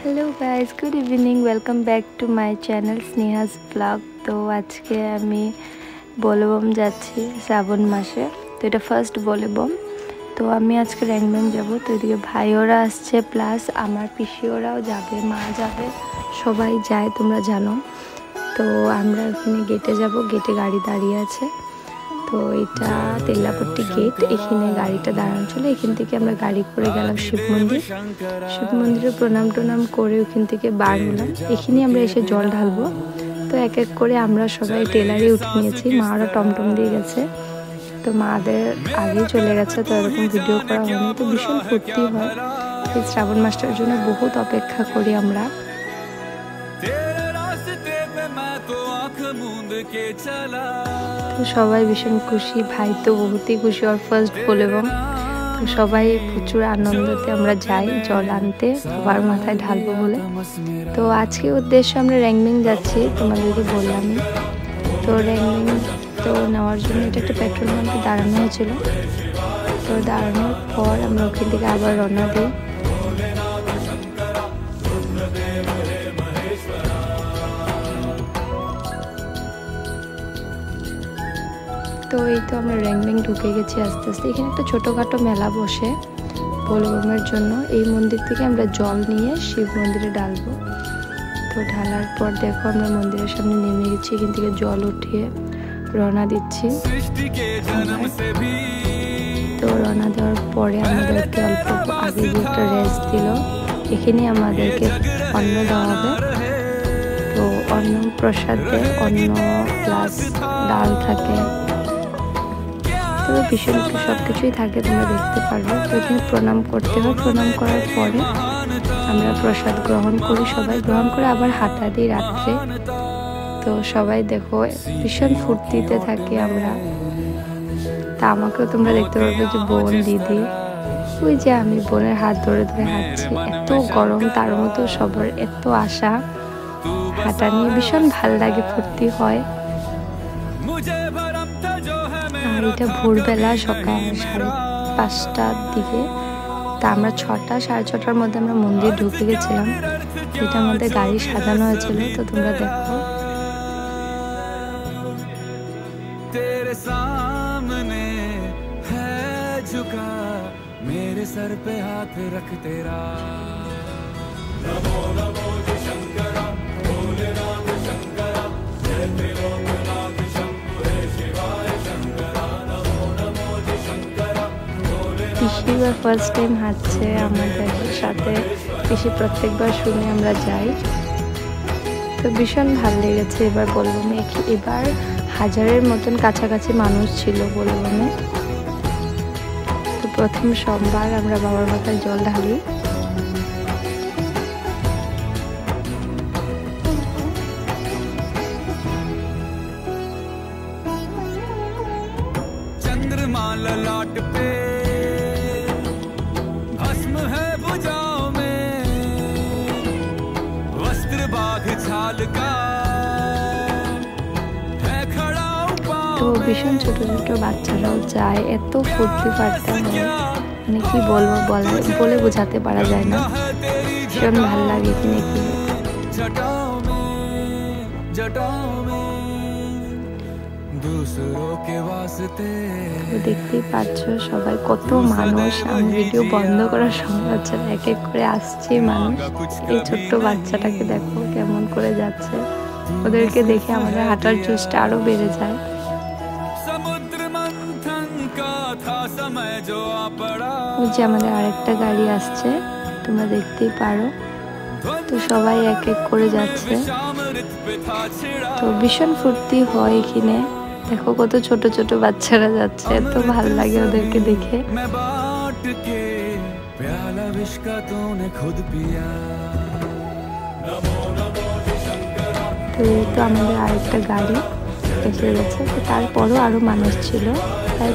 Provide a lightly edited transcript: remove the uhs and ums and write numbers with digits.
Hello guys, good evening. Welcome back to my channel Sneha's blog. तो आज के आमी बोलबम जाচ্ছি শ্রাবণ মাসে। তো এটা ফার্স্ট बोलबम। তো আমি আজকে র্যাংবেং যাব। তো এদিকে ভাইওরা আসছে, প্লাস আমার পিসিওরাও যাবে, মা যাবে, সবাই যায়, তোমরা জানো। তো আমরা ওখানে গেটে যাব, গেটে গাড়ি দাঁড়িয়ে আছে। তো এটা তেল্লাপট্টি গেট, এখানে গাড়িটা দাঁড়ানো ছিল। এখান থেকে আমরা গাড়ি করে গেলাম শিব মন্দিরে প্রণাম করে ওখান থেকে বার হলাম। এখানে আমরা এসে জল ঢালবো। তো এক এক করে আমরা সবাই টেলারে উঠে নিয়েছি, মারা টমটম দিয়ে গেছে। তো মাদের আগে চলে গেছে, তো এরকম ভিডিও করা হয়নি। তো ভীষণ ফুর্তি হয় এই শ্রাবণ মাসটার জন্য, বহুত অপেক্ষা করি আমরা। তো সবাই ভীষণ খুশি, ভাই তো বহুতই খুশি, ওর ফার্স্ট बोलबम। তো সবাই প্রচুর আনন্দতে আমরা যাই জল আনতে, বাবার মাথায় ঢালবো বলে। তো আজকে উদ্দেশ্য আমরা র্যাংবেং যাচ্ছি, তোমাদেরকে বললামই। তো র্যাংবেং তো নেওয়ার জন্য এটা একটা পেট্রোল পাম্পে দাঁড়ানো হয়েছিল। তো দাঁড়ানোর পর আমরা ওখান থেকে আবার রওনা দিই। তো এই তো আমরা র্যাংবেং ঢুকে গেছি আস্তে আস্তে। এখানে একটা ছোটোখাটো মেলা বসে बोलबमेর জন্য। এই মন্দির থেকে আমরা জল নিয়ে শিব মন্দিরে ঢালবো। তো ঢালার পর দেখো আমরা মন্দিরের সামনে নেমে গেছি, এখান থেকে জল উঠিয়ে রওনা দিচ্ছি। তো রওনা দেওয়ার পরে আমাদেরকে অল্প আগে একটা রেস্ট দিল। এখানে আমাদেরকে অন্ন দেওয়া হবে। তো অন্ন প্রসাদ দেয়, অন্ন প্লাস ডাল থাকে, তবে ভীষণ সব কিছুই থাকে, তোমরা দেখতে পারবে। তো এখানে প্রণাম করতে হয়, প্রণাম করার পরে আমরা প্রসাদ গ্রহণ করি, সবাই গ্রহণ করে আবার হাঁটা দিই রাত্রে। তো সবাই দেখো ভীষণ ফুর্তিতে থাকি আমরা। তা আমাকেও তোমরা দেখতে পারবে যে বোন দিদি, ওই যে আমি বোনের হাত ধরে ধরে হাঁটছি। এত গরম, তার মতো সবার এত আশা, হাঁটা নিয়ে ভীষণ ভাল লাগে, ফুর্তি হয়। আর এটা ভোরবেলা সকাল 5:30টার দিকে। তা আমরা 6টা সাড়ে 6টার মধ্যে আমরা মন্দির ঢুকে গেছিলাম। এটার মধ্যে গাড়ি সাজানো হয়েছিল, তো তোমরা দেখো। तेरे सामने है झुका मेरे सर पे हाथ रख तेरा नमो नमो जी शंकरा भोलेनाथ शंकरा जय त्रिलोकनाथ शंभु हे शिवाय शंकरा नमो नमो जी शंकरा पिछली ফার্স্ট টাইম হাঁটছে আমাদের সাথে। পিসি প্রত্যেকবার শুনে আমরা যাই। তো ভীষণ ভালো লেগেছে এবার बोलबमे। এবার 1000-এর মতন কাছাকাছি মানুষ ছিল बोलबमे। তো প্রথম সোমবার আমরা বাবার মাথায় জল ঢালি। चंद्रमा ललाट पे भस्म है भुजाओं में वस्त्र बाघ छाल का তো ভীষণ ছোট ছোট বাচ্চারাও যায়, এত ফুর্তি ফার্তা হয়, মানে কি বলবো, বলে বোঝাতে পারা যায় না। ভীষণ ভালো লাগে এখানে গিয়ে। তো দেখতেই পাচ্ছ সবাই কত মানুষ। আমি ভিডিও বন্ধ করার সময় হচ্ছে না, এক এক করে আসছে মানুষ। এই ছোট্ট বাচ্চাটাকে দেখো কেমন করে যাচ্ছে, ওদেরকে দেখে আমাদের হাঁটার জোশটা আরো বেড়ে যায়। ওই যে আমাদের আরেকটা গাড়ি আসছে, তোমরা দেখতেই পারো। তো সবাই এক এক করে যাচ্ছে। তো ভীষণ ফুর্তি হয় এখানে। দেখো কত ছোট ছোট বাচ্চারা যাচ্ছে, এত ভালো লাগে ওদেরকে দেখে। তো এই তো আমাদের আরেকটা গাড়ি এসে গেছে। তো তারপরও আরো মানুষ ছিল, তাই